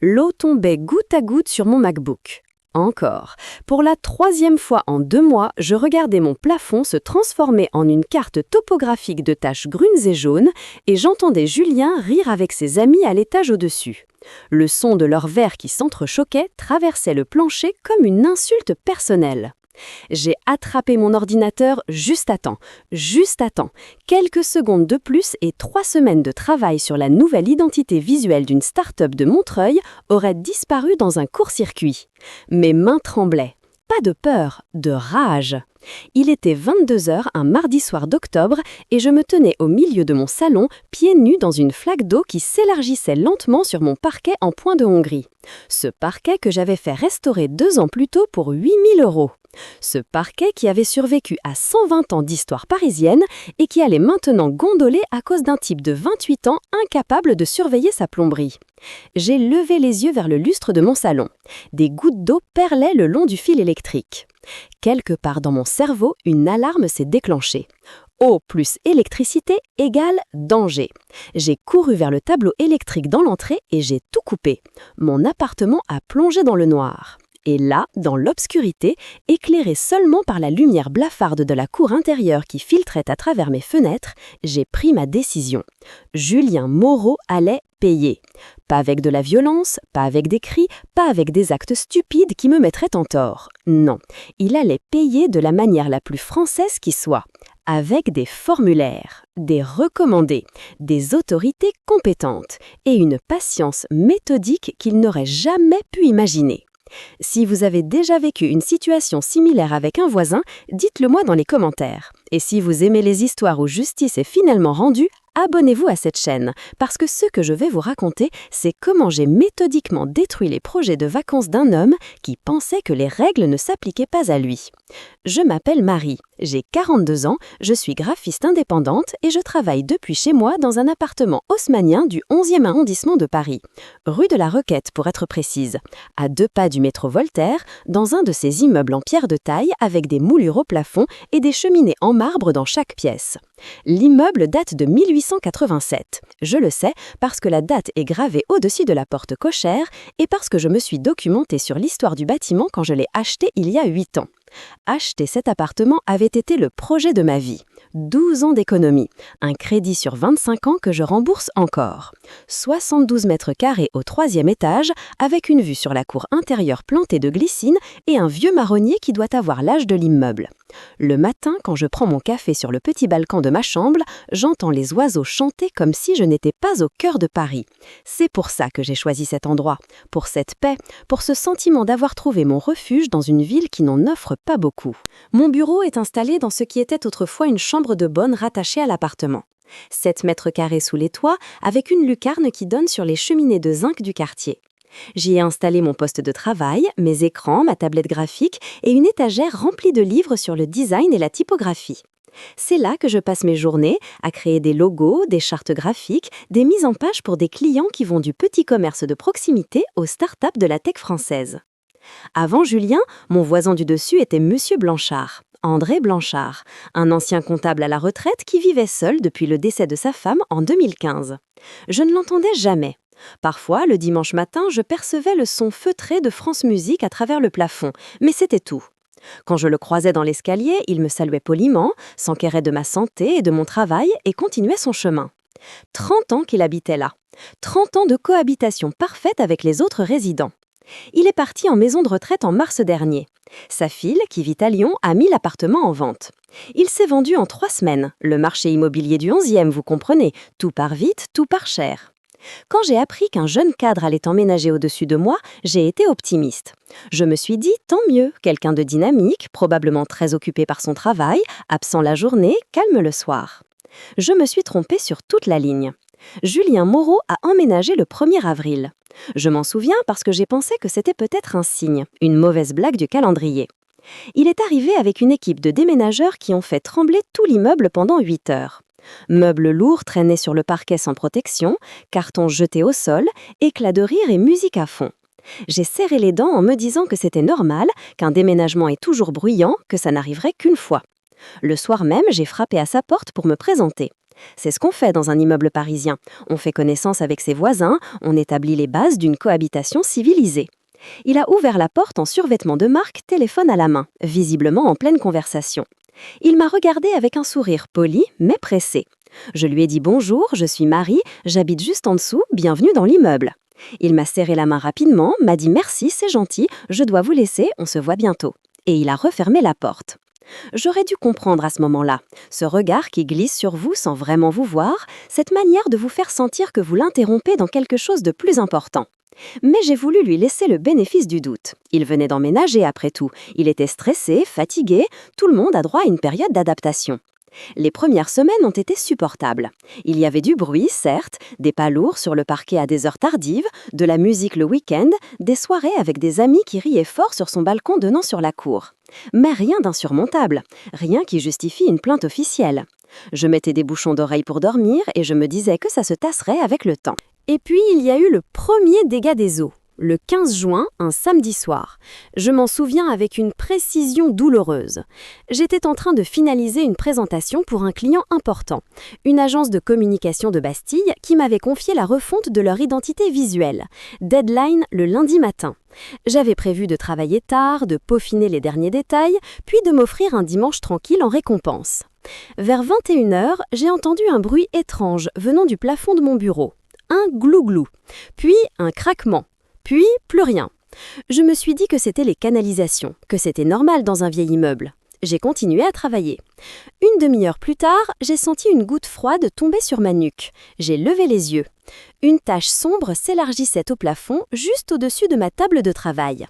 L'eau tombait goutte à goutte sur mon MacBook. Encore. Pour la 3e fois en 2 mois, je regardais mon plafond se transformer en une carte topographique de taches brunes et jaunes et j'entendais Julien rire avec ses amis à l'étage au-dessus. Le son de leurs verres qui s'entrechoquaient traversait le plancher comme une insulte personnelle. J'ai attrapé mon ordinateur juste à temps. Quelques secondes de plus et 3 semaines de travail sur la nouvelle identité visuelle d'une start-up de Montreuil auraient disparu dans un court-circuit. Mes mains tremblaient. Pas de peur, de rage. Il était 22h un mardi soir d'octobre et je me tenais au milieu de mon salon, pieds nus dans une flaque d'eau qui s'élargissait lentement sur mon parquet en point de Hongrie. Ce parquet que j'avais fait restaurer 2 ans plus tôt pour 8 000 €. Ce parquet qui avait survécu à 120 ans d'histoire parisienne et qui allait maintenant gondoler à cause d'un type de 28 ans incapable de surveiller sa plomberie. J'ai levé les yeux vers le lustre de mon salon. Des gouttes d'eau perlaient le long du fil électrique. Quelque part dans mon cerveau, une alarme s'est déclenchée. Eau plus électricité égale danger. J'ai couru vers le tableau électrique dans l'entrée et j'ai tout coupé. Mon appartement a plongé dans le noir. Et là, dans l'obscurité, éclairée seulement par la lumière blafarde de la cour intérieure qui filtrait à travers mes fenêtres, j'ai pris ma décision. Julien Moreau allait payer. Pas avec de la violence, pas avec des cris, pas avec des actes stupides qui me mettraient en tort. Non, il allait payer de la manière la plus française qui soit. Avec des formulaires, des recommandés, des autorités compétentes et une patience méthodique qu'il n'aurait jamais pu imaginer. Si vous avez déjà vécu une situation similaire avec un voisin, dites-le moi dans les commentaires. Et si vous aimez les histoires où justice est finalement rendue, abonnez-vous à cette chaîne, parce que ce que je vais vous raconter, c'est comment j'ai méthodiquement détruit les projets de vacances d'un homme qui pensait que les règles ne s'appliquaient pas à lui. Je m'appelle Marie, j'ai 42 ans, je suis graphiste indépendante et je travaille depuis chez moi dans un appartement haussmannien du 11e arrondissement de Paris, rue de la Roquette pour être précise, à 2 pas du métro Voltaire, dans un de ces immeubles en pierre de taille avec des moulures au plafond et des cheminées en marbre dans chaque pièce. L'immeuble date de 1887. Je le sais parce que la date est gravée au-dessus de la porte cochère et parce que je me suis documentée sur l'histoire du bâtiment quand je l'ai acheté il y a 8 ans. Acheter cet appartement avait été le projet de ma vie. 12 ans d'économie, un crédit sur 25 ans que je rembourse encore. 72 mètres carrés au 3e étage avec une vue sur la cour intérieure plantée de glycine et un vieux marronnier qui doit avoir l'âge de l'immeuble. Le matin, quand je prends mon café sur le petit balcon de ma chambre, j'entends les oiseaux chanter comme si je n'étais pas au cœur de Paris. C'est pour ça que j'ai choisi cet endroit, pour cette paix, pour ce sentiment d'avoir trouvé mon refuge dans une ville qui n'en offre pas beaucoup. Mon bureau est installé dans ce qui était autrefois une chambre de bonne rattachée à l'appartement. 7 mètres carrés sous les toits, avec une lucarne qui donne sur les cheminées de zinc du quartier. J'y ai installé mon poste de travail, mes écrans, ma tablette graphique et une étagère remplie de livres sur le design et la typographie. C'est là que je passe mes journées à créer des logos, des chartes graphiques, des mises en page pour des clients qui vont du petit commerce de proximité aux startups de la tech française. Avant Julien, mon voisin du dessus était Monsieur Blanchard, André Blanchard, un ancien comptable à la retraite qui vivait seul depuis le décès de sa femme en 2015. Je ne l'entendais jamais. Parfois, le dimanche matin, je percevais le son feutré de France Musique à travers le plafond, mais c'était tout. Quand je le croisais dans l'escalier, il me saluait poliment, s'enquérait de ma santé et de mon travail et continuait son chemin. 30 ans qu'il habitait là. 30 ans de cohabitation parfaite avec les autres résidents. Il est parti en maison de retraite en mars dernier. Sa fille, qui vit à Lyon, a mis l'appartement en vente. Il s'est vendu en 3 semaines. Le marché immobilier du 11e, vous comprenez, tout part vite, tout part cher. Quand j'ai appris qu'un jeune cadre allait emménager au-dessus de moi, j'ai été optimiste. Je me suis dit, tant mieux, quelqu'un de dynamique, probablement très occupé par son travail, absent la journée, calme le soir. Je me suis trompée sur toute la ligne. Julien Moreau a emménagé le 1er avril. Je m'en souviens parce que j'ai pensé que c'était peut-être un signe, une mauvaise blague du calendrier. Il est arrivé avec une équipe de déménageurs qui ont fait trembler tout l'immeuble pendant 8 heures. Meubles lourds traînés sur le parquet sans protection, cartons jetés au sol, éclats de rire et musique à fond. J'ai serré les dents en me disant que c'était normal, qu'un déménagement est toujours bruyant, que ça n'arriverait qu'une fois. Le soir même, j'ai frappé à sa porte pour me présenter. C'est ce qu'on fait dans un immeuble parisien. On fait connaissance avec ses voisins, on établit les bases d'une cohabitation civilisée. Il a ouvert la porte en survêtement de marque, téléphone à la main, visiblement en pleine conversation. Il m'a regardé avec un sourire poli, mais pressé. Je lui ai dit bonjour, je suis Marie, j'habite juste en dessous, bienvenue dans l'immeuble. Il m'a serré la main rapidement, m'a dit merci, c'est gentil, je dois vous laisser, on se voit bientôt. Et il a refermé la porte. J'aurais dû comprendre à ce moment-là, ce regard qui glisse sur vous sans vraiment vous voir, cette manière de vous faire sentir que vous l'interrompez dans quelque chose de plus important. Mais j'ai voulu lui laisser le bénéfice du doute. Il venait d'emménager après tout, il était stressé, fatigué, tout le monde a droit à une période d'adaptation. Les premières semaines ont été supportables. Il y avait du bruit, certes, des pas lourds sur le parquet à des heures tardives, de la musique le week-end, des soirées avec des amis qui riaient fort sur son balcon donnant sur la cour. Mais rien d'insurmontable, rien qui justifie une plainte officielle. Je mettais des bouchons d'oreilles pour dormir et je me disais que ça se tasserait avec le temps. Et puis il y a eu le premier dégât des eaux. Le 15 juin, un samedi soir. Je m'en souviens avec une précision douloureuse. J'étais en train de finaliser une présentation pour un client important, une agence de communication de Bastille qui m'avait confié la refonte de leur identité visuelle. Deadline le lundi matin. J'avais prévu de travailler tard, de peaufiner les derniers détails, puis de m'offrir un dimanche tranquille en récompense. Vers 21h, j'ai entendu un bruit étrange venant du plafond de mon bureau. Un glouglou, puis un craquement. Puis, plus rien. Je me suis dit que c'était les canalisations, que c'était normal dans un vieil immeuble. J'ai continué à travailler. Une demi-heure plus tard, j'ai senti une goutte froide tomber sur ma nuque. J'ai levé les yeux. Une tache sombre s'élargissait au plafond, juste au-dessus de ma table de travail.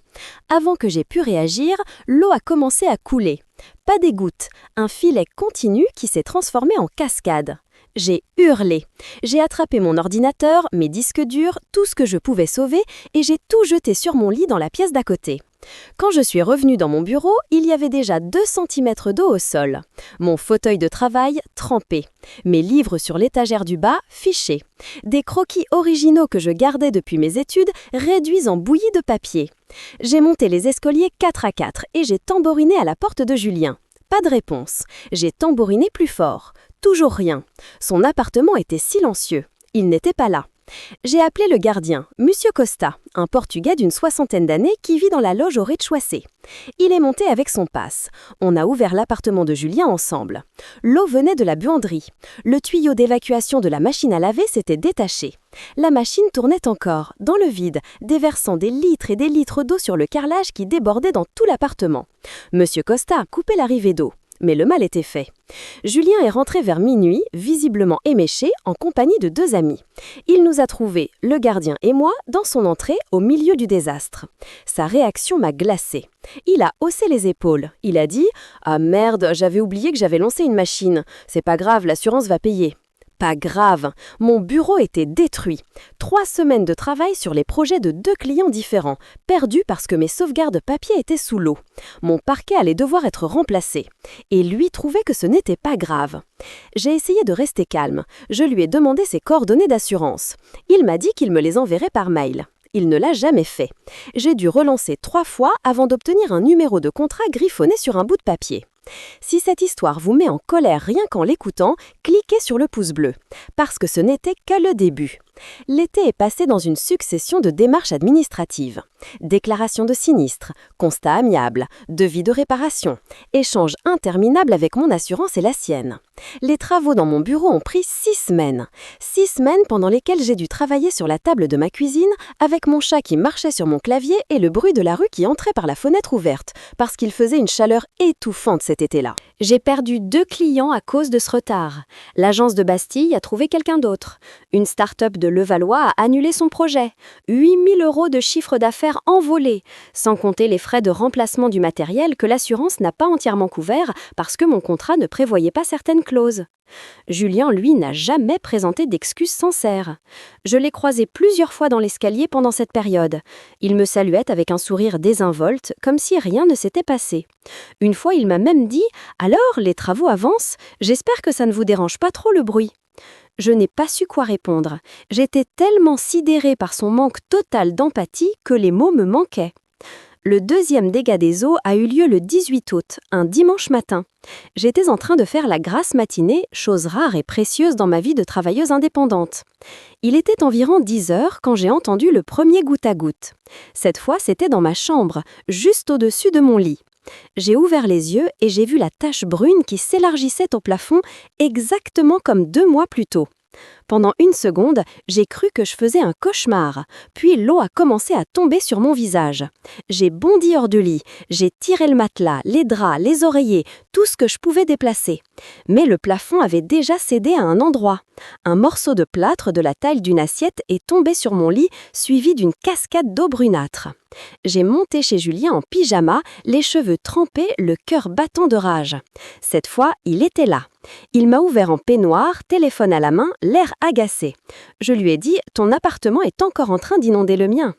Avant que j'aie pu réagir, l'eau a commencé à couler. Pas des gouttes, un filet continu qui s'est transformé en cascade. J'ai hurlé. J'ai attrapé mon ordinateur, mes disques durs, tout ce que je pouvais sauver et j'ai tout jeté sur mon lit dans la pièce d'à côté. Quand je suis revenue dans mon bureau, il y avait déjà 2 cm d'eau au sol. Mon fauteuil de travail trempé. Mes livres sur l'étagère du bas fichés. Des croquis originaux que je gardais depuis mes études réduits en bouillie de papier. J'ai monté les escaliers 4 à 4 et j'ai tambouriné à la porte de Julien. Pas de réponse. J'ai tambouriné plus fort. Toujours rien. Son appartement était silencieux. Il n'était pas là. J'ai appelé le gardien, Monsieur Costa, un Portugais d'une 60aine d'années qui vit dans la loge au rez-de-chaussée. Il est monté avec son passe. On a ouvert l'appartement de Julien ensemble. L'eau venait de la buanderie. Le tuyau d'évacuation de la machine à laver s'était détaché. La machine tournait encore, dans le vide, déversant des litres et des litres d'eau sur le carrelage qui débordait dans tout l'appartement. Monsieur Costa coupait l'arrivée d'eau. Mais le mal était fait. Julien est rentré vers minuit, visiblement éméché, en compagnie de 2 amis. Il nous a trouvés, le gardien et moi, dans son entrée, au milieu du désastre. Sa réaction m'a glacée. Il a haussé les épaules. Il a dit « Ah merde, j'avais oublié que j'avais lancé une machine. C'est pas grave, l'assurance va payer. » Pas grave, mon bureau était détruit. 3 semaines de travail sur les projets de 2 clients différents, perdus parce que mes sauvegardes papier étaient sous l'eau. Mon parquet allait devoir être remplacé. Et lui trouvait que ce n'était pas grave. J'ai essayé de rester calme. Je lui ai demandé ses coordonnées d'assurance. Il m'a dit qu'il me les enverrait par mail. Il ne l'a jamais fait. J'ai dû relancer 3 fois avant d'obtenir un numéro de contrat griffonné sur un bout de papier. Si cette histoire vous met en colère rien qu'en l'écoutant, cliquez sur le pouce bleu, parce que ce n'était que le début. L'été est passé dans une succession de démarches administratives. Déclaration de sinistre, constat amiable, devis de réparation, échange interminable avec mon assurance et la sienne. Les travaux dans mon bureau ont pris 6 semaines. 6 semaines pendant lesquelles j'ai dû travailler sur la table de ma cuisine avec mon chat qui marchait sur mon clavier et le bruit de la rue qui entrait par la fenêtre ouverte, parce qu'il faisait une chaleur étouffante cet été-là. J'ai perdu 2 clients à cause de ce retard. L'agence de Bastille a trouvé quelqu'un d'autre. Une start-up de Levallois a annulé son projet. 8 000 € de chiffre d'affaires envolé, sans compter les frais de remplacement du matériel que l'assurance n'a pas entièrement couvert parce que mon contrat ne prévoyait pas certaines clauses. Julien, lui, n'a jamais présenté d'excuses sincères. Je l'ai croisé plusieurs fois dans l'escalier pendant cette période. Il me saluait avec un sourire désinvolte, comme si rien ne s'était passé. Une fois, il m'a même dit « Alors, les travaux avancent, j'espère que ça ne vous dérange pas trop le bruit ». Je n'ai pas su quoi répondre. J'étais tellement sidérée par son manque total d'empathie que les mots me manquaient. Le deuxième dégât des eaux a eu lieu le 18 août, un dimanche matin. J'étais en train de faire la grasse matinée, chose rare et précieuse dans ma vie de travailleuse indépendante. Il était environ 10 heures quand j'ai entendu le premier goutte à goutte. Cette fois, c'était dans ma chambre, juste au-dessus de mon lit. J'ai ouvert les yeux et j'ai vu la tache brune qui s'élargissait au plafond exactement comme 2 mois plus tôt. Pendant une seconde, j'ai cru que je faisais un cauchemar, puis l'eau a commencé à tomber sur mon visage. J'ai bondi hors du lit, j'ai tiré le matelas, les draps, les oreillers, tout ce que je pouvais déplacer. Mais le plafond avait déjà cédé à un endroit. Un morceau de plâtre de la taille d'une assiette est tombé sur mon lit, suivi d'une cascade d'eau brunâtre. J'ai monté chez Julien en pyjama, les cheveux trempés, le cœur battant de rage. Cette fois, il était là. Il m'a ouvert en peignoir, téléphone à la main, l'air agacé. Je lui ai dit « Ton appartement est encore en train d'inonder le mien ».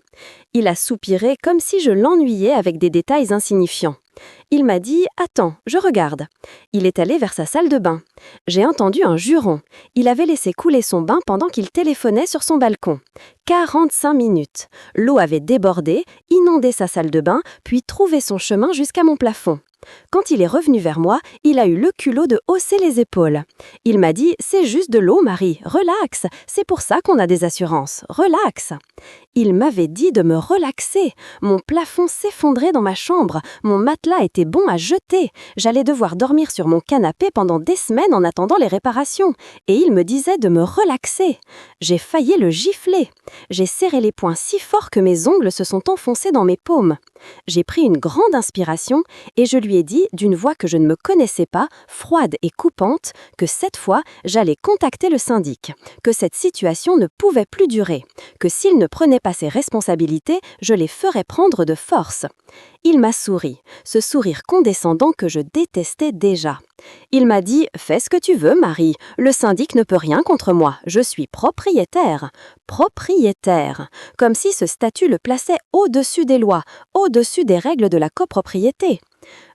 Il a soupiré comme si je l'ennuyais avec des détails insignifiants. Il m'a dit « Attends, je regarde ». Il est allé vers sa salle de bain. J'ai entendu un juron. Il avait laissé couler son bain pendant qu'il téléphonait sur son balcon. 45 minutes. L'eau avait débordé, inondé sa salle de bain, puis trouvé son chemin jusqu'à mon plafond. Quand il est revenu vers moi, il a eu le culot de hausser les épaules. Il m'a dit « C'est juste de l'eau, Marie, relax, c'est pour ça qu'on a des assurances, relax ». Il m'avait dit de me relaxer. Mon plafond s'effondrait dans ma chambre, mon matelas était bon à jeter. J'allais devoir dormir sur mon canapé pendant des semaines en attendant les réparations. Et il me disait de me relaxer. J'ai failli le gifler. J'ai serré les poings si fort que mes ongles se sont enfoncés dans mes paumes. J'ai pris une grande inspiration et je lui ai dit, d'une voix que je ne me connaissais pas, froide et coupante, que cette fois, j'allais contacter le syndic, que cette situation ne pouvait plus durer, que s'il ne prenait pas ses responsabilités, je les ferais prendre de force. Il m'a souri, ce sourire condescendant que je détestais déjà. Il m'a dit « Fais ce que tu veux, Marie, le syndic ne peut rien contre moi, je suis propriétaire. » Propriétaire, comme si ce statut le plaçait au-dessus des lois, au-dessus des règles de la copropriété.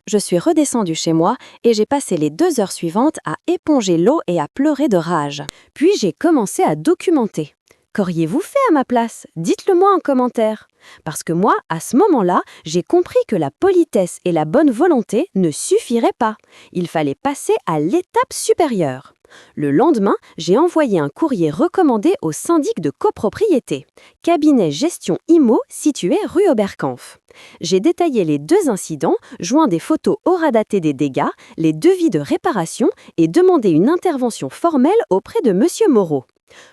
Je suis redescendue chez moi et j'ai passé les 2 heures suivantes à éponger l'eau et à pleurer de rage. Puis j'ai commencé à documenter. Qu'auriez-vous fait à ma place? Dites-le moi en commentaire. Parce que moi, à ce moment-là, j'ai compris que la politesse et la bonne volonté ne suffiraient pas. Il fallait passer à l'étape supérieure. Le lendemain, j'ai envoyé un courrier recommandé au syndic de copropriété, cabinet gestion IMO situé rue Oberkampf. J'ai détaillé les 2 incidents, joint des photos hors-datées des dégâts, les devis de réparation et demandé une intervention formelle auprès de M. Moreau.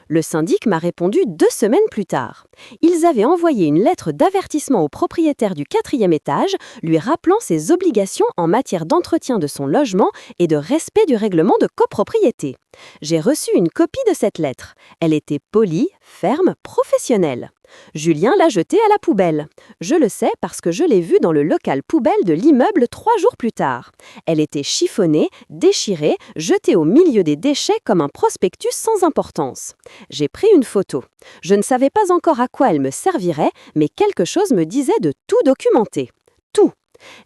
Le syndic m'a répondu 2 semaines plus tard. Ils avaient envoyé une lettre d'avertissement au propriétaire du 4e étage, lui rappelant ses obligations en matière d'entretien de son logement et de respect du règlement de copropriété. J'ai reçu une copie de cette lettre. Elle était polie, ferme, professionnelle. Julien l'a jetée à la poubelle. Je le sais parce que je l'ai vue dans le local poubelle de l'immeuble 3 jours plus tard. Elle était chiffonnée, déchirée, jetée au milieu des déchets comme un prospectus sans importance. J'ai pris une photo. Je ne savais pas encore à quoi elle me servirait, mais quelque chose me disait de tout documenter. Tout.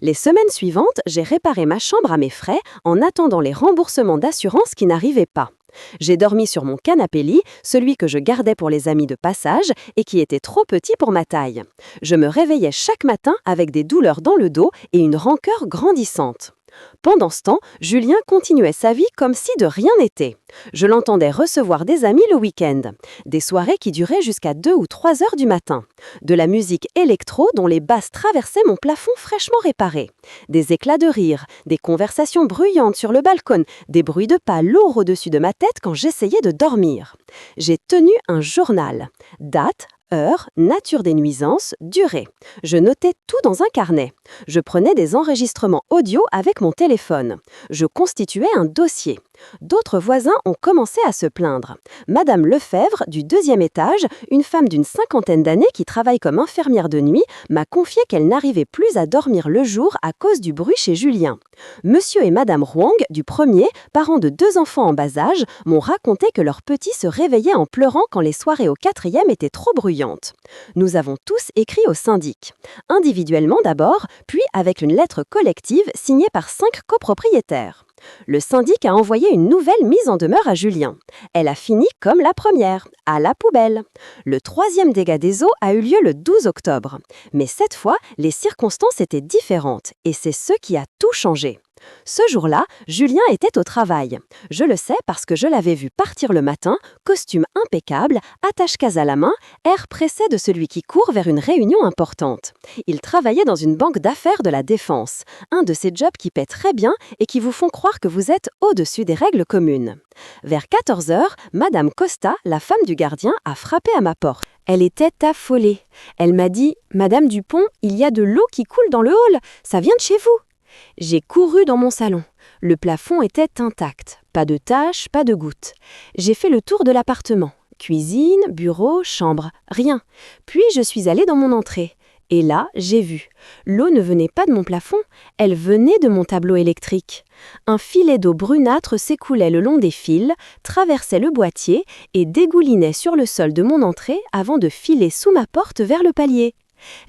Les semaines suivantes, j'ai réparé ma chambre à mes frais en attendant les remboursements d'assurance qui n'arrivaient pas. J'ai dormi sur mon canapé-lit, celui que je gardais pour les amis de passage et qui était trop petit pour ma taille. Je me réveillais chaque matin avec des douleurs dans le dos et une rancœur grandissante. Pendant ce temps, Julien continuait sa vie comme si de rien n'était. Je l'entendais recevoir des amis le week-end. Des soirées qui duraient jusqu'à 2 ou 3 heures du matin. De la musique électro dont les basses traversaient mon plafond fraîchement réparé. Des éclats de rire, des conversations bruyantes sur le balcon, des bruits de pas lourds au-dessus de ma tête quand j'essayais de dormir. J'ai tenu un journal. Date, heure, nature des nuisances, durée. Je notais tout dans un carnet. Je prenais des enregistrements audio avec mon téléphone. Je constituais un dossier. D'autres voisins ont commencé à se plaindre. Madame Lefebvre, du 2e étage, une femme d'une 50aine d'années qui travaille comme infirmière de nuit, m'a confié qu'elle n'arrivait plus à dormir le jour à cause du bruit chez Julien. Monsieur et Madame Huang, du 1er, parents de 2 enfants en bas âge, m'ont raconté que leur petit se réveillait en pleurant quand les soirées au 4e étaient trop bruyantes. Nous avons tous écrit au syndic. Individuellement d'abord, puis avec une lettre collective signée par 5 copropriétaires. Le syndic a envoyé une nouvelle mise en demeure à Julien. Elle a fini comme la première, à la poubelle. Le troisième dégât des eaux a eu lieu le 12 octobre. Mais cette fois, les circonstances étaient différentes et c'est ce qui a tout changé. Ce jour-là, Julien était au travail. Je le sais parce que je l'avais vu partir le matin, costume impeccable, attache-case à la main, air pressé de celui qui court vers une réunion importante. Il travaillait dans une banque d'affaires de la Défense, un de ces jobs qui paient très bien et qui vous font croire que vous êtes au-dessus des règles communes. Vers 14 heures, Madame Costa, la femme du gardien, a frappé à ma porte. Elle était affolée. Elle m'a dit « Madame Dupont, il y a de l'eau qui coule dans le hall, ça vient de chez vous ». J'ai couru dans mon salon. Le plafond était intact. Pas de taches, pas de gouttes. J'ai fait le tour de l'appartement. Cuisine, bureau, chambre, rien. Puis je suis allée dans mon entrée. Et là, j'ai vu. L'eau ne venait pas de mon plafond, elle venait de mon tableau électrique. Un filet d'eau brunâtre s'écoulait le long des fils, traversait le boîtier et dégoulinait sur le sol de mon entrée avant de filer sous ma porte vers le palier.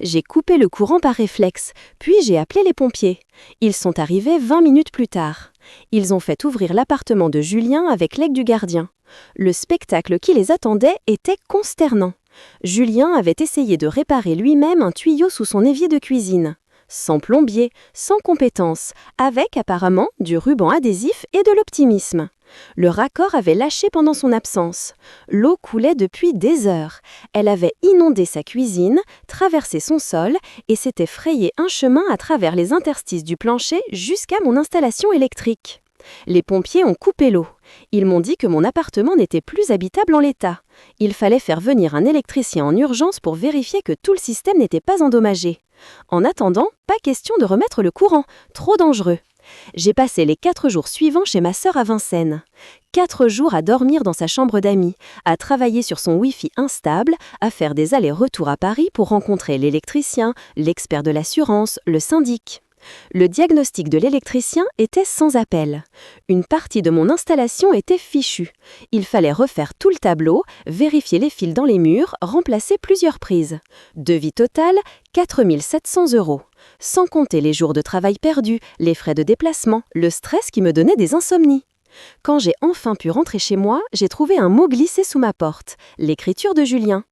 J'ai coupé le courant par réflexe, puis j'ai appelé les pompiers. Ils sont arrivés 20 minutes plus tard. Ils ont fait ouvrir l'appartement de Julien avec l'aide du gardien. Le spectacle qui les attendait était consternant. Julien avait essayé de réparer lui-même un tuyau sous son évier de cuisine. Sans plombier, sans compétence, avec apparemment du ruban adhésif et de l'optimisme. Le raccord avait lâché pendant son absence. L'eau coulait depuis des heures. Elle avait inondé sa cuisine, traversé son sol et s'était frayé un chemin à travers les interstices du plancher jusqu'à mon installation électrique. Les pompiers ont coupé l'eau. Ils m'ont dit que mon appartement n'était plus habitable en l'état. Il fallait faire venir un électricien en urgence pour vérifier que tout le système n'était pas endommagé. En attendant, pas question de remettre le courant, trop dangereux. J'ai passé les 4 jours suivants chez ma sœur à Vincennes. 4 jours à dormir dans sa chambre d'amis, à travailler sur son Wi-Fi instable, à faire des allers-retours à Paris pour rencontrer l'électricien, l'expert de l'assurance, le syndic. Le diagnostic de l'électricien était sans appel. Une partie de mon installation était fichue. Il fallait refaire tout le tableau, vérifier les fils dans les murs, remplacer plusieurs prises. Devis total, 4 700 €. Sans compter les jours de travail perdus, les frais de déplacement, le stress qui me donnait des insomnies. Quand j'ai enfin pu rentrer chez moi, j'ai trouvé un mot glissé sous ma porte, l'écriture de Julien.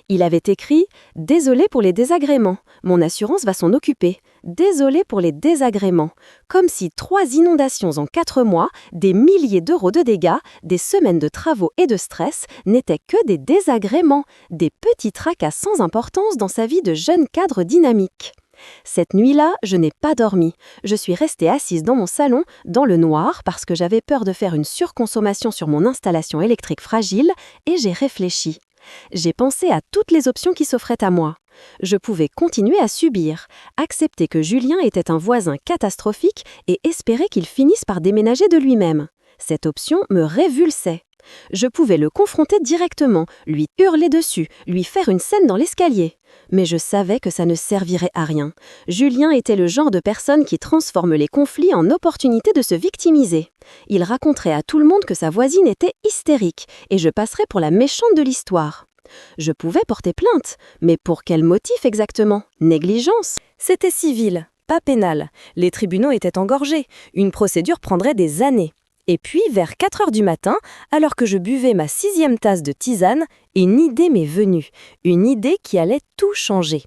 Il avait écrit « Désolé pour les désagréments, mon assurance va s'en occuper. Désolé pour les désagréments ». Comme si 3 inondations en 4 mois, des milliers d'euros de dégâts, des semaines de travaux et de stress n'étaient que des désagréments, des petits tracas sans importance dans sa vie de jeune cadre dynamique. Cette nuit-là, je n'ai pas dormi. Je suis restée assise dans mon salon, dans le noir, parce que j'avais peur de faire une surconsommation sur mon installation électrique fragile, et j'ai réfléchi. J'ai pensé à toutes les options qui s'offraient à moi. Je pouvais continuer à subir, accepter que Julien était un voisin catastrophique et espérer qu'il finisse par déménager de lui-même. Cette option me révulsait. Je pouvais le confronter directement, lui hurler dessus, lui faire une scène dans l'escalier. Mais je savais que ça ne servirait à rien. Julien était le genre de personne qui transforme les conflits en opportunité de se victimiser. Il raconterait à tout le monde que sa voisine était hystérique et je passerais pour la méchante de l'histoire. Je pouvais porter plainte, mais pour quel motif exactement ? Négligence ? C'était civil, pas pénal. Les tribunaux étaient engorgés. Une procédure prendrait des années. Et puis, vers 4 heures du matin, alors que je buvais ma 6e tasse de tisane, une idée m'est venue. Une idée qui allait tout changer.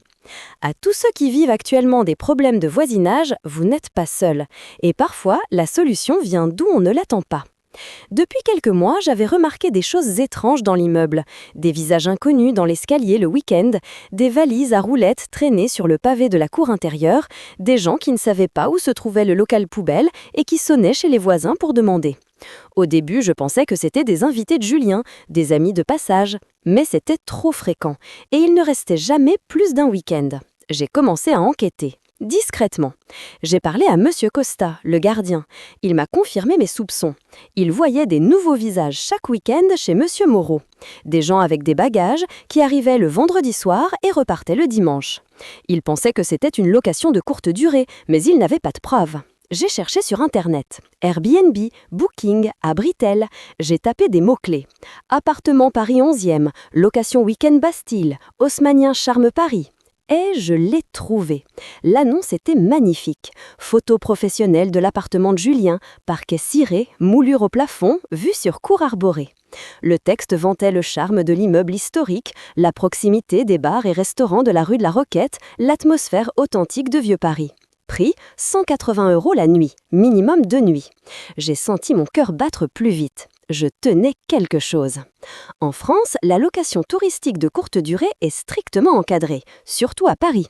À tous ceux qui vivent actuellement des problèmes de voisinage, vous n'êtes pas seuls. Et parfois, la solution vient d'où on ne l'attend pas. Depuis quelques mois, j'avais remarqué des choses étranges dans l'immeuble. Des visages inconnus dans l'escalier le week-end, des valises à roulettes traînées sur le pavé de la cour intérieure, des gens qui ne savaient pas où se trouvait le local poubelle et qui sonnaient chez les voisins pour demander. Au début, je pensais que c'était des invités de Julien, des amis de passage, mais c'était trop fréquent et il ne restait jamais plus d'un week-end. J'ai commencé à enquêter. Discrètement. J'ai parlé à Monsieur Costa, le gardien. Il m'a confirmé mes soupçons. Il voyait des nouveaux visages chaque week-end chez Monsieur Moreau. Des gens avec des bagages qui arrivaient le vendredi soir et repartaient le dimanche. Il pensait que c'était une location de courte durée, mais il n'avait pas de preuves. J'ai cherché sur Internet. Airbnb, Booking, Abritel. J'ai tapé des mots-clés. Appartement Paris 11e, location week-end Bastille, haussmannien charme Paris. Et je l'ai trouvé. L'annonce était magnifique. Photo professionnelle de l'appartement de Julien, parquet ciré, moulure au plafond, vue sur cour arborée. Le texte vantait le charme de l'immeuble historique, la proximité des bars et restaurants de la rue de la Roquette, l'atmosphère authentique de Vieux Paris. Prix 180 € la nuit, minimum 2 nuits. J'ai senti mon cœur battre plus vite. Je tenais quelque chose. En France, la location touristique de courte durée est strictement encadrée, surtout à Paris.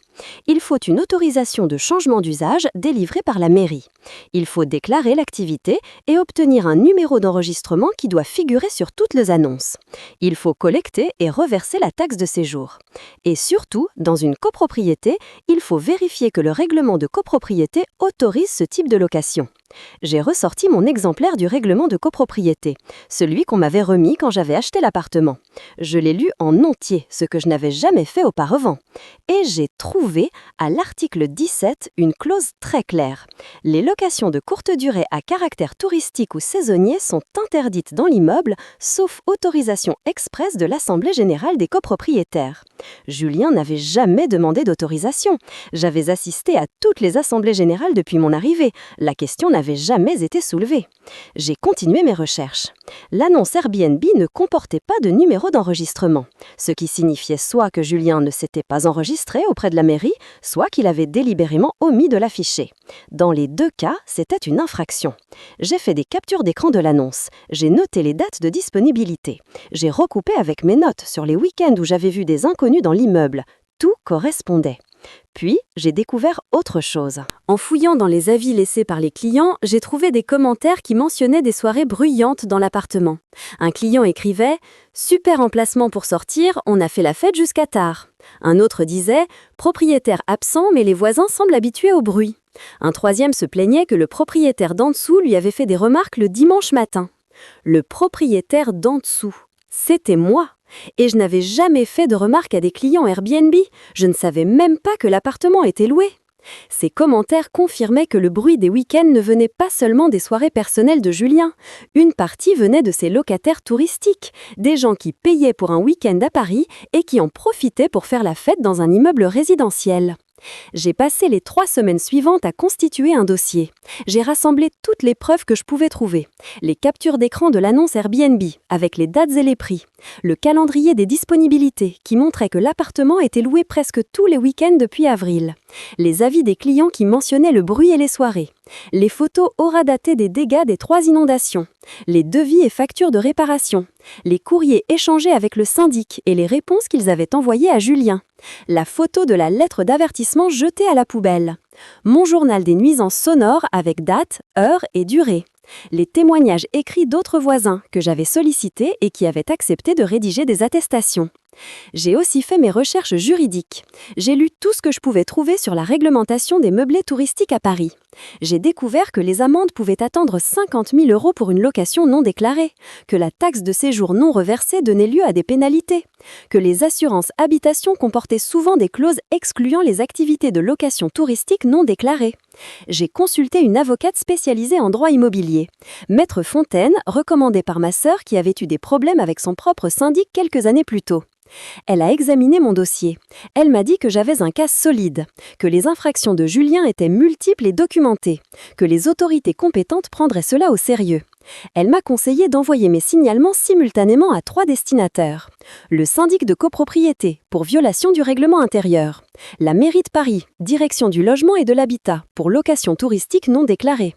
Il faut une autorisation de changement d'usage délivrée par la mairie. Il faut déclarer l'activité et obtenir un numéro d'enregistrement qui doit figurer sur toutes les annonces. Il faut collecter et reverser la taxe de séjour. Et surtout, dans une copropriété, il faut vérifier que le règlement de copropriété autorise ce type de location. J'ai ressorti mon exemplaire du règlement de copropriété, celui qu'on m'avait remis quand j'avais acheté l'appartement. Je l'ai lu en entier, ce que je n'avais jamais fait auparavant. Et j'ai trouvé, à l'article 17, une clause très claire. Les locations de courte durée à caractère touristique ou saisonnier sont interdites dans l'immeuble, sauf autorisation expresse de l'Assemblée générale des copropriétaires. Julien n'avait jamais demandé d'autorisation. J'avais assisté à toutes les assemblées générales depuis mon arrivée. La question n'avait jamais été soulevée. J'ai continué mes recherches. L'annonce Airbnb ne comportait pas de numéro d'enregistrement, ce qui signifiait soit que Julien ne s'était pas enregistré auprès de la mairie, soit qu'il avait délibérément omis de l'afficher. Dans les deux cas, c'était une infraction. J'ai fait des captures d'écran de l'annonce. J'ai noté les dates de disponibilité. J'ai recoupé avec mes notes sur les week-ends où j'avais vu des inconnus dans l'immeuble. Tout correspondait. Puis, j'ai découvert autre chose. En fouillant dans les avis laissés par les clients, j'ai trouvé des commentaires qui mentionnaient des soirées bruyantes dans l'appartement. Un client écrivait « Super emplacement pour sortir, on a fait la fête jusqu'à tard ». Un autre disait « Propriétaire absent, mais les voisins semblent habitués au bruit ». Un troisième se plaignait que le propriétaire d'en dessous lui avait fait des remarques le dimanche matin. Le propriétaire d'en dessous, c'était moi. Et je n'avais jamais fait de remarques à des clients Airbnb. Je ne savais même pas que l'appartement était loué. Ces commentaires confirmaient que le bruit des week-ends ne venait pas seulement des soirées personnelles de Julien. Une partie venait de ses locataires touristiques, des gens qui payaient pour un week-end à Paris et qui en profitaient pour faire la fête dans un immeuble résidentiel. J'ai passé les 3 semaines suivantes à constituer un dossier. J'ai rassemblé toutes les preuves que je pouvais trouver. Les captures d'écran de l'annonce Airbnb, avec les dates et les prix. Le calendrier des disponibilités, qui montrait que l'appartement était loué presque tous les week-ends depuis avril. Les avis des clients qui mentionnaient le bruit et les soirées. Les photos aura datées des dégâts des 3 inondations. Les devis et factures de réparation. Les courriers échangés avec le syndic et les réponses qu'ils avaient envoyées à Julien. La photo de la lettre d'avertissement jetée à la poubelle. Mon journal des nuisances sonores avec date, heure et durée. Les témoignages écrits d'autres voisins que j'avais sollicités et qui avaient accepté de rédiger des attestations. J'ai aussi fait mes recherches juridiques. J'ai lu tout ce que je pouvais trouver sur la réglementation des meublés touristiques à Paris. J'ai découvert que les amendes pouvaient atteindre 50 000 € pour une location non déclarée, que la taxe de séjour non reversée donnait lieu à des pénalités, que les assurances habitation comportaient souvent des clauses excluant les activités de location touristique non déclarées. J'ai consulté une avocate spécialisée en droit immobilier, Maître Fontaine, recommandée par ma sœur qui avait eu des problèmes avec son propre syndic quelques années plus tôt. Elle a examiné mon dossier. Elle m'a dit que j'avais un cas solide, que les infractions de Julien étaient multiples et documentées, que les autorités compétentes prendraient cela au sérieux. Elle m'a conseillé d'envoyer mes signalements simultanément à 3 destinataires. Le syndic de copropriété, pour violation du règlement intérieur. La mairie de Paris, direction du logement et de l'habitat, pour location touristique non déclarée.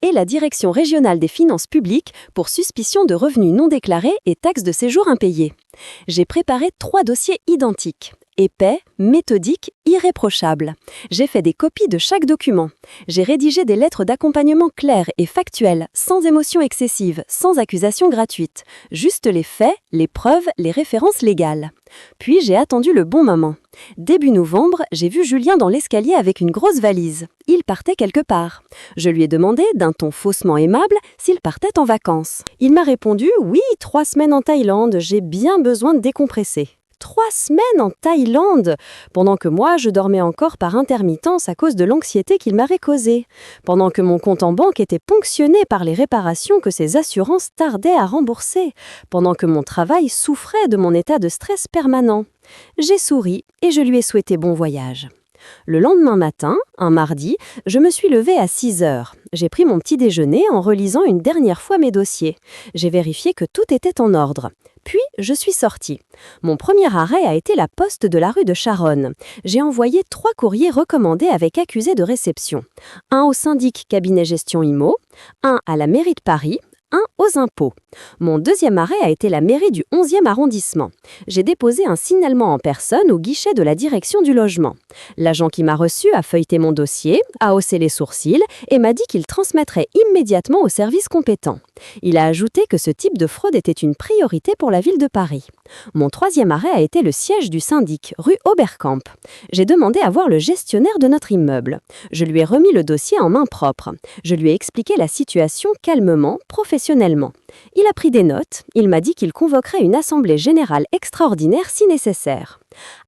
Et la direction régionale des finances publiques, pour suspicion de revenus non déclarés et taxes de séjour impayées. J'ai préparé 3 dossiers identiques. Épais, méthodiques, irréprochables. J'ai fait des copies de chaque document. J'ai rédigé des lettres d'accompagnement claires et factuelles, sans émotion excessive, sans accusation gratuite. Juste les faits, les preuves, les références légales. Puis j'ai attendu le bon moment. Début novembre, j'ai vu Julien dans l'escalier avec une grosse valise. Il partait quelque part. Je lui ai demandé, d'un ton faussement aimable, s'il partait en vacances. Il m'a répondu « Oui, 3 semaines en Thaïlande, j'ai bien besoin de décompresser ». 3 semaines en Thaïlande, pendant que moi, je dormais encore par intermittence à cause de l'anxiété qu'il m'avait causée, pendant que mon compte en banque était ponctionné par les réparations que ses assurances tardaient à rembourser, pendant que mon travail souffrait de mon état de stress permanent. J'ai souri et je lui ai souhaité bon voyage. Le lendemain matin, un mardi, je me suis levée à 6 heures. J'ai pris mon petit déjeuner en relisant une dernière fois mes dossiers. J'ai vérifié que tout était en ordre. Puis, je suis sortie. Mon premier arrêt a été la poste de la rue de Charonne. J'ai envoyé 3 courriers recommandés avec accusé de réception. Un au syndic cabinet gestion IMO, un à la mairie de Paris, un aux impôts. Mon deuxième arrêt a été la mairie du 11e arrondissement. J'ai déposé un signalement en personne au guichet de la direction du logement. L'agent qui m'a reçu a feuilleté mon dossier, a haussé les sourcils et m'a dit qu'il transmettrait immédiatement au service compétent. Il a ajouté que ce type de fraude était une priorité pour la ville de Paris. Mon troisième arrêt a été le siège du syndic, rue Oberkamp. J'ai demandé à voir le gestionnaire de notre immeuble. Je lui ai remis le dossier en main propre. Je lui ai expliqué la situation calmement, professionnellement. Il a pris des notes, il m'a dit qu'il convoquerait une assemblée générale extraordinaire si nécessaire.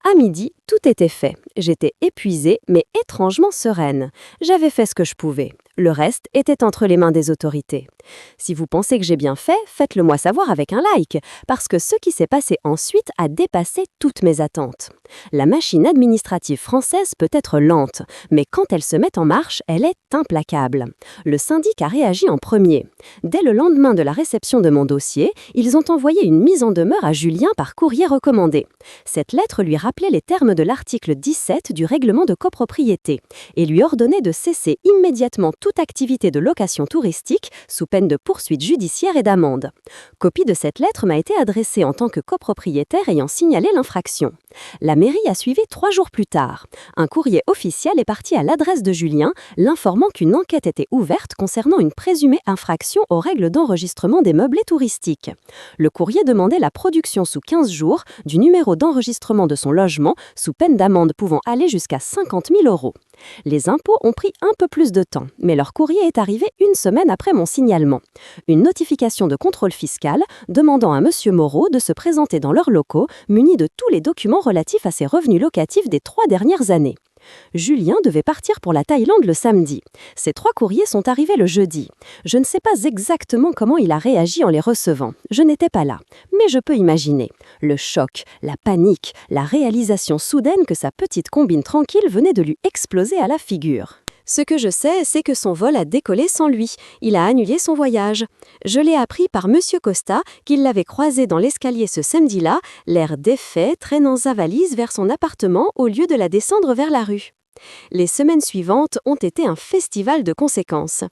À midi, tout était fait. J'étais épuisée, mais étrangement sereine. J'avais fait ce que je pouvais. Le reste était entre les mains des autorités. Si vous pensez que j'ai bien fait, faites-le moi savoir avec un like, parce que ce qui s'est passé ensuite a dépassé toutes mes attentes. La machine administrative française peut être lente, mais quand elle se met en marche, elle est implacable. Le syndic a réagi en premier. Dès le lendemain de la réception de mon dossier, ils ont envoyé une mise en demeure à Julien par courrier recommandé. Cette lettre lui rappelait les termes de l'article 17 du règlement de copropriété et lui ordonnait de cesser immédiatement toute activité de location touristique sous peine de poursuites judiciaires et d'amende. Copie de cette lettre m'a été adressée en tant que copropriétaire ayant signalé l'infraction. La mairie a suivi 3 jours plus tard. Un courrier officiel est parti à l'adresse de Julien, l'informant qu'une enquête était ouverte concernant une présumée infraction aux règles d'enregistrement des meublés touristiques. Le courrier demandait la production sous 15 jours du numéro d'enregistrement de son logement sous peine d'amende pouvant aller jusqu'à 50 000 €. Les impôts ont pris un peu plus de temps, mais leur courrier est arrivé une semaine après mon signalement. Une notification de contrôle fiscal demandant à M. Moreau de se présenter dans leurs locaux muni de tous les documents relatifs à ses revenus locatifs des 3 dernières années. Julien devait partir pour la Thaïlande le samedi. Ces 3 courriers sont arrivés le jeudi. Je ne sais pas exactement comment il a réagi en les recevant. Je n'étais pas là. Mais je peux imaginer. Le choc, la panique, la réalisation soudaine que sa petite combine tranquille venait de lui exploser à la figure. Ce que je sais, c'est que son vol a décollé sans lui. Il a annulé son voyage. Je l'ai appris par Monsieur Costa qu'il l'avait croisé dans l'escalier ce samedi-là, l'air défait, traînant sa valise vers son appartement au lieu de la descendre vers la rue. Les semaines suivantes ont été un festival de conséquences.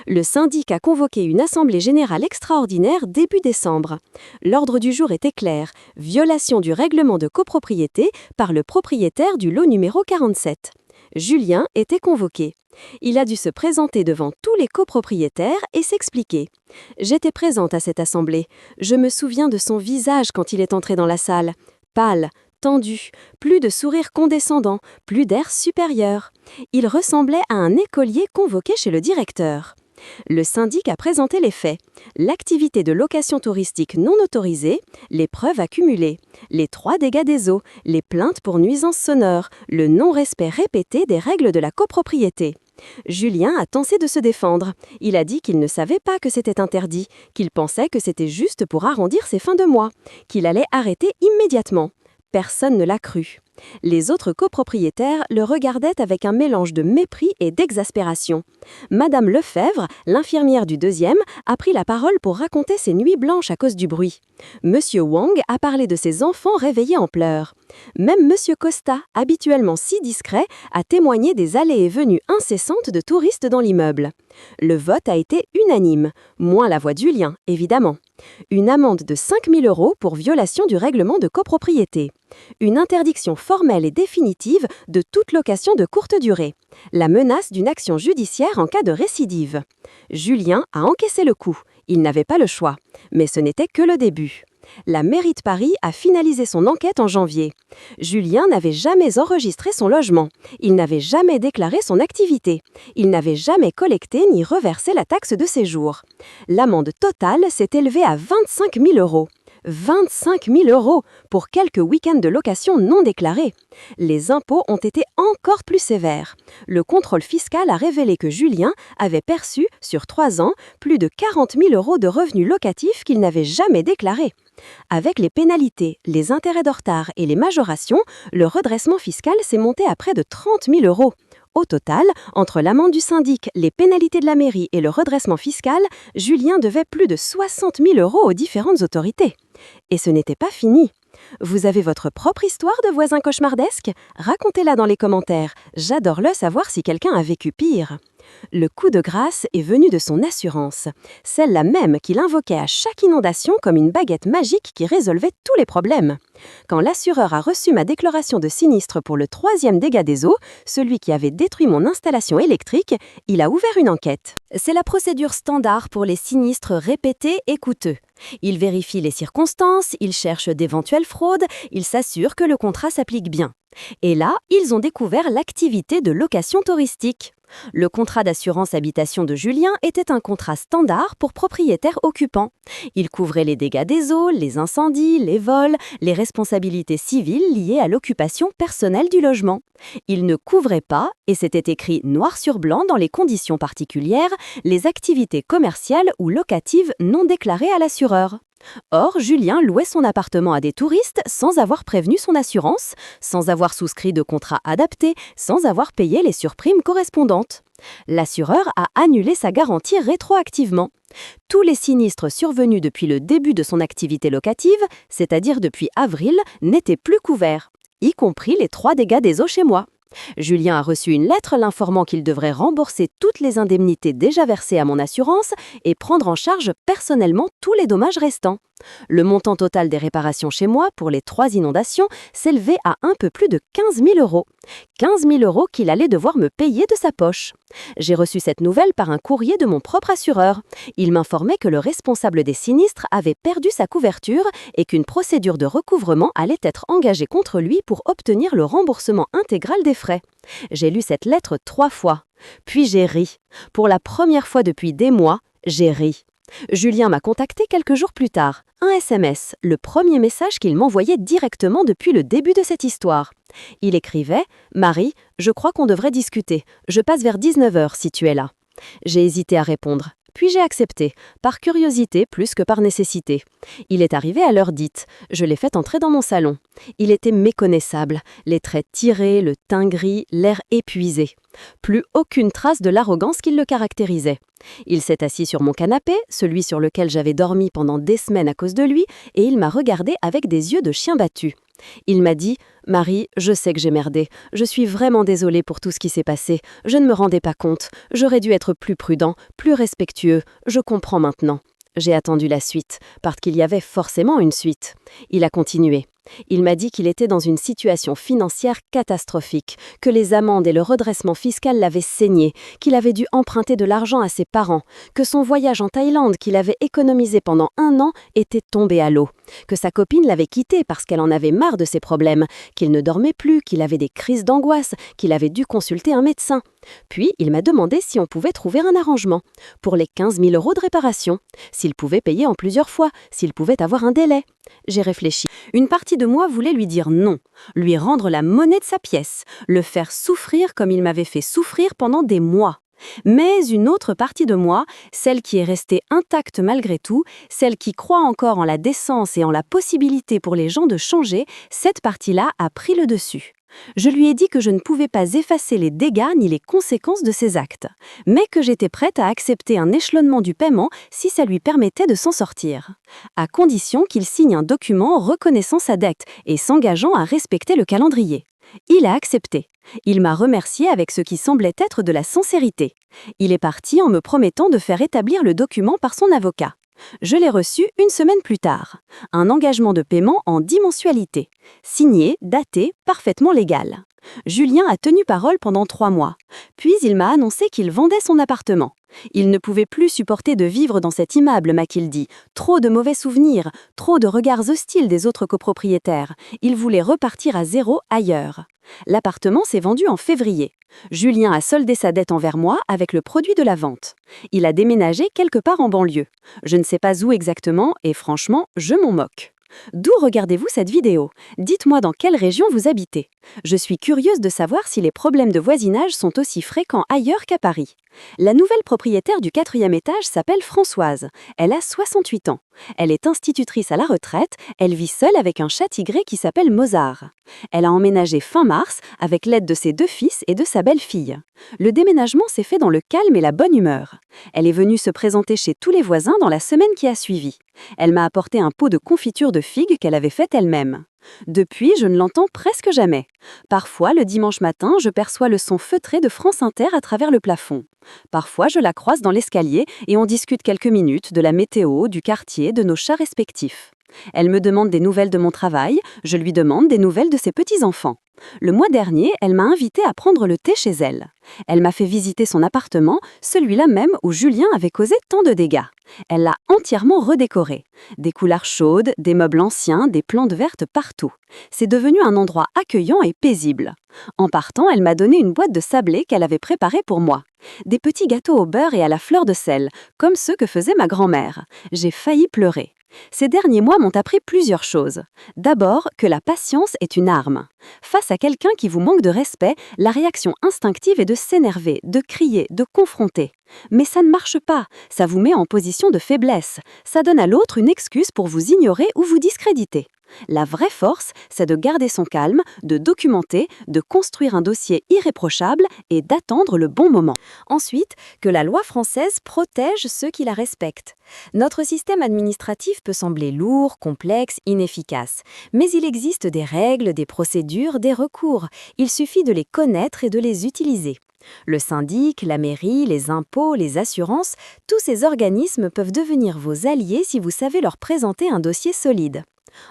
Le syndic a convoqué une assemblée générale extraordinaire début décembre. L'ordre du jour était clair, violation du règlement de copropriété par le propriétaire du lot numéro 47. Julien était convoqué. Il a dû se présenter devant tous les copropriétaires et s'expliquer. J'étais présente à cette assemblée. Je me souviens de son visage quand il est entré dans la salle. Pâle, tendu, plus de sourire condescendant, plus d'air supérieur. Il ressemblait à un écolier convoqué chez le directeur. Le syndic a présenté les faits. L'activité de location touristique non autorisée, les preuves accumulées, les 3 dégâts des eaux, les plaintes pour nuisances sonores, le non-respect répété des règles de la copropriété. Julien a tenté de se défendre. Il a dit qu'il ne savait pas que c'était interdit, qu'il pensait que c'était juste pour arrondir ses fins de mois, qu'il allait arrêter immédiatement. Personne ne l'a cru. Les autres copropriétaires le regardaient avec un mélange de mépris et d'exaspération. Madame Lefebvre, l'infirmière du 2e, a pris la parole pour raconter ses nuits blanches à cause du bruit. Monsieur Wang a parlé de ses enfants réveillés en pleurs. Même Monsieur Costa, habituellement si discret, a témoigné des allées et venues incessantes de touristes dans l'immeuble. Le vote a été unanime, moins la voix de Julien, évidemment. Une amende de 5 000 € pour violation du règlement de copropriété. Une interdiction formelle et définitive de toute location de courte durée. La menace d'une action judiciaire en cas de récidive. Julien a encaissé le coup. Il n'avait pas le choix. Mais ce n'était que le début. La mairie de Paris a finalisé son enquête en janvier. Julien n'avait jamais enregistré son logement. Il n'avait jamais déclaré son activité. Il n'avait jamais collecté ni reversé la taxe de séjour. L'amende totale s'est élevée à 25 000 €. 25 000 € pour quelques week-ends de location non déclarés. Les impôts ont été encore plus sévères. Le contrôle fiscal a révélé que Julien avait perçu, sur 3 ans, plus de 40 000 € de revenus locatifs qu'il n'avait jamais déclarés. Avec les pénalités, les intérêts de retard et les majorations, le redressement fiscal s'est monté à près de 30 000 €. Au total, entre l'amende du syndic, les pénalités de la mairie et le redressement fiscal, Julien devait plus de 60 000 € aux différentes autorités. Et ce n'était pas fini. Vous avez votre propre histoire de voisin cauchemardesque? Racontez-la dans les commentaires. J'adore savoir si quelqu'un a vécu pire. Le coup de grâce est venu de son assurance, celle-là même qu'il invoquait à chaque inondation comme une baguette magique qui résolvait tous les problèmes. Quand l'assureur a reçu ma déclaration de sinistre pour le 3e dégât des eaux, celui qui avait détruit mon installation électrique, il a ouvert une enquête. C'est la procédure standard pour les sinistres répétés et coûteux. Il vérifie les circonstances, il cherche d'éventuelles fraudes, il s'assure que le contrat s'applique bien. Et là, ils ont découvert l'activité de location touristique. Le contrat d'assurance habitation de Julien était un contrat standard pour propriétaires occupants. Il couvrait les dégâts des eaux, les incendies, les vols, les responsabilités civiles liées à l'occupation personnelle du logement. Il ne couvrait pas, et c'était écrit noir sur blanc dans les conditions particulières, les activités commerciales ou locatives non déclarées à l'assureur. Or, Julien louait son appartement à des touristes sans avoir prévenu son assurance, sans avoir souscrit de contrat adapté, sans avoir payé les surprimes correspondantes. L'assureur a annulé sa garantie rétroactivement. Tous les sinistres survenus depuis le début de son activité locative, c'est-à-dire depuis avril, n'étaient plus couverts, y compris les 3 dégâts des eaux chez moi. Julien a reçu une lettre l'informant qu'il devrait rembourser toutes les indemnités déjà versées à mon assurance et prendre en charge personnellement tous les dommages restants. Le montant total des réparations chez moi pour les 3 inondations s'élevait à un peu plus de 15 000 €. 15 000 € qu'il allait devoir me payer de sa poche. J'ai reçu cette nouvelle par un courrier de mon propre assureur. Il m'informait que le responsable des sinistres avait perdu sa couverture et qu'une procédure de recouvrement allait être engagée contre lui pour obtenir le remboursement intégral des frais. J'ai lu cette lettre 3 fois. Puis j'ai ri. Pour la première fois depuis des mois, j'ai ri. Julien m'a contacté quelques jours plus tard. Un SMS, le premier message qu'il m'envoyait directement depuis le début de cette histoire. Il écrivait « Marie, je crois qu'on devrait discuter. Je passe vers 19 h si tu es là. » J'ai hésité à répondre. Puis j'ai accepté, par curiosité plus que par nécessité. Il est arrivé à l'heure dite. Je l'ai fait entrer dans mon salon. Il était méconnaissable, les traits tirés, le teint gris, l'air épuisé. Plus aucune trace de l'arrogance qui le caractérisait. Il s'est assis sur mon canapé, celui sur lequel j'avais dormi pendant des semaines à cause de lui, et il m'a regardé avec des yeux de chien battu. Il m'a dit « Marie, je sais que j'ai merdé. Je suis vraiment désolée pour tout ce qui s'est passé. Je ne me rendais pas compte. J'aurais dû être plus prudent, plus respectueux. Je comprends maintenant. » J'ai attendu la suite, parce qu'il y avait forcément une suite. Il a continué. Il m'a dit qu'il était dans une situation financière catastrophique, que les amendes et le redressement fiscal l'avaient saigné, qu'il avait dû emprunter de l'argent à ses parents, que son voyage en Thaïlande qu'il avait économisé pendant 1 an était tombé à l'eau, que sa copine l'avait quitté parce qu'elle en avait marre de ses problèmes, qu'il ne dormait plus, qu'il avait des crises d'angoisse, qu'il avait dû consulter un médecin. Puis, il m'a demandé si on pouvait trouver un arrangement, pour les 15 000 € de réparation, s'il pouvait payer en plusieurs fois, s'il pouvait avoir un délai. J'ai réfléchi. Une partie de moi voulait lui dire non, lui rendre la monnaie de sa pièce, le faire souffrir comme il m'avait fait souffrir pendant des mois. Mais une autre partie de moi, celle qui est restée intacte malgré tout, celle qui croit encore en la décence et en la possibilité pour les gens de changer, cette partie-là a pris le dessus. Je lui ai dit que je ne pouvais pas effacer les dégâts ni les conséquences de ses actes, mais que j'étais prête à accepter un échelonnement du paiement si ça lui permettait de s'en sortir, à condition qu'il signe un document reconnaissant sa dette et s'engageant à respecter le calendrier. Il a accepté. Il m'a remercié avec ce qui semblait être de la sincérité. Il est parti en me promettant de faire établir le document par son avocat. Je l'ai reçu 1 semaine plus tard. Un engagement de paiement en 10 mensualités. Signé, daté, parfaitement légal. Julien a tenu parole pendant 3 mois. Puis il m'a annoncé qu'il vendait son appartement. Il ne pouvait plus supporter de vivre dans cet immeuble, m'a-t-il dit. Trop de mauvais souvenirs, trop de regards hostiles des autres copropriétaires. Il voulait repartir à zéro ailleurs. L'appartement s'est vendu en février. Julien a soldé sa dette envers moi avec le produit de la vente. Il a déménagé quelque part en banlieue. Je ne sais pas où exactement et franchement, je m'en moque. D'où regardez-vous cette vidéo? Dites-moi dans quelle région vous habitez. Je suis curieuse de savoir si les problèmes de voisinage sont aussi fréquents ailleurs qu'à Paris. La nouvelle propriétaire du 4e étage s'appelle Françoise. Elle a 68 ans. Elle est institutrice à la retraite, elle vit seule avec un chat tigré qui s'appelle Mozart. Elle a emménagé fin mars avec l'aide de ses 2 fils et de sa belle-fille. Le déménagement s'est fait dans le calme et la bonne humeur. Elle est venue se présenter chez tous les voisins dans la semaine qui a suivi. Elle m'a apporté un pot de confiture de figues qu'elle avait faite elle-même. Depuis, je ne l'entends presque jamais. Parfois, le dimanche matin, je perçois le son feutré de France Inter à travers le plafond. Parfois, je la croise dans l'escalier et on discute quelques minutes de la météo, du quartier, de nos chats respectifs. Elle me demande des nouvelles de mon travail, je lui demande des nouvelles de ses petits-enfants. Le mois dernier, elle m'a invitée à prendre le thé chez elle. Elle m'a fait visiter son appartement, celui-là même où Julien avait causé tant de dégâts. Elle l'a entièrement redécoré. Des couleurs chaudes, des meubles anciens, des plantes vertes partout. C'est devenu un endroit accueillant et paisible. En partant, elle m'a donné une boîte de sablés qu'elle avait préparée pour moi. Des petits gâteaux au beurre et à la fleur de sel, comme ceux que faisait ma grand-mère. J'ai failli pleurer. Ces derniers mois m'ont appris plusieurs choses. D'abord, que la patience est une arme. Face à quelqu'un qui vous manque de respect, la réaction instinctive est de s'énerver, de crier, de confronter. Mais ça ne marche pas, ça vous met en position de faiblesse. Ça donne à l'autre une excuse pour vous ignorer ou vous discréditer. La vraie force, c'est de garder son calme, de documenter, de construire un dossier irréprochable et d'attendre le bon moment. Ensuite, que la loi française protège ceux qui la respectent. Notre système administratif peut sembler lourd, complexe, inefficace. Mais il existe des règles, des procédures, des recours. Il suffit de les connaître et de les utiliser. Le syndic, la mairie, les impôts, les assurances, tous ces organismes peuvent devenir vos alliés si vous savez leur présenter un dossier solide.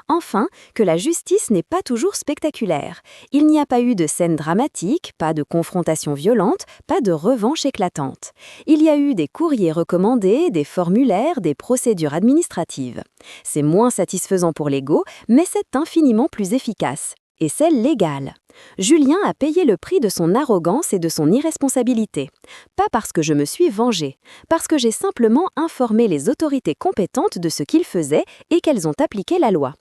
Enfin, que la justice n'est pas toujours spectaculaire. Il n'y a pas eu de scène dramatique, pas de confrontation violente, pas de revanche éclatante. Il y a eu des courriers recommandés, des formulaires, des procédures administratives. C'est moins satisfaisant pour l'ego, mais c'est infiniment plus efficace. Et c'est légal. Julien a payé le prix de son arrogance et de son irresponsabilité. Pas parce que je me suis vengée, parce que j'ai simplement informé les autorités compétentes de ce qu'ils faisaient et qu'elles ont appliqué la loi.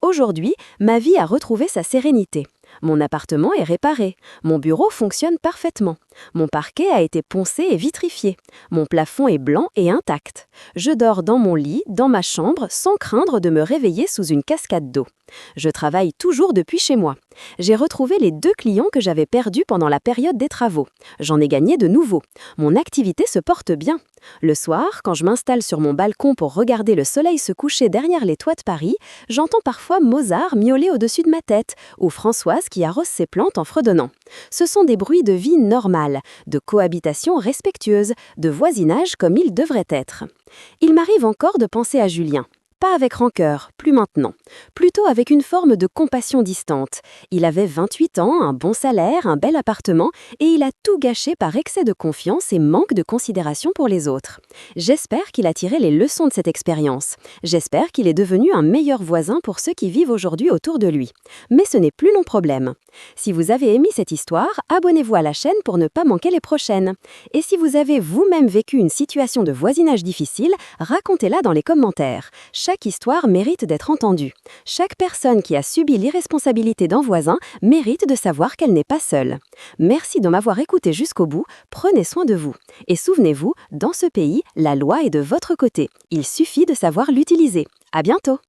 Aujourd'hui, ma vie a retrouvé sa sérénité. Mon appartement est réparé. Mon bureau fonctionne parfaitement. Mon parquet a été poncé et vitrifié. Mon plafond est blanc et intact. Je dors dans mon lit, dans ma chambre, sans craindre de me réveiller sous une cascade d'eau. Je travaille toujours depuis chez moi. J'ai retrouvé les 2 clients que j'avais perdus pendant la période des travaux. J'en ai gagné de nouveaux. Mon activité se porte bien. Le soir, quand je m'installe sur mon balcon pour regarder le soleil se coucher derrière les toits de Paris, j'entends parfois Mozart miauler au-dessus de ma tête ou Françoise qui arrose ses plantes en fredonnant. Ce sont des bruits de vie normale, de cohabitation respectueuse, de voisinage comme il devrait être. Il m'arrive encore de penser à Julien. Pas avec rancœur, plus maintenant. Plutôt avec une forme de compassion distante. Il avait 28 ans, un bon salaire, un bel appartement, et il a tout gâché par excès de confiance et manque de considération pour les autres. J'espère qu'il a tiré les leçons de cette expérience. J'espère qu'il est devenu un meilleur voisin pour ceux qui vivent aujourd'hui autour de lui. Mais ce n'est plus mon problème. Si vous avez aimé cette histoire, abonnez-vous à la chaîne pour ne pas manquer les prochaines. Et si vous avez vous-même vécu une situation de voisinage difficile, racontez-la dans les commentaires. Chaque histoire mérite d'être entendue. Chaque personne qui a subi l'irresponsabilité d'un voisin mérite de savoir qu'elle n'est pas seule. Merci de m'avoir écouté jusqu'au bout, prenez soin de vous. Et souvenez-vous, dans ce pays, la loi est de votre côté. Il suffit de savoir l'utiliser. À bientôt!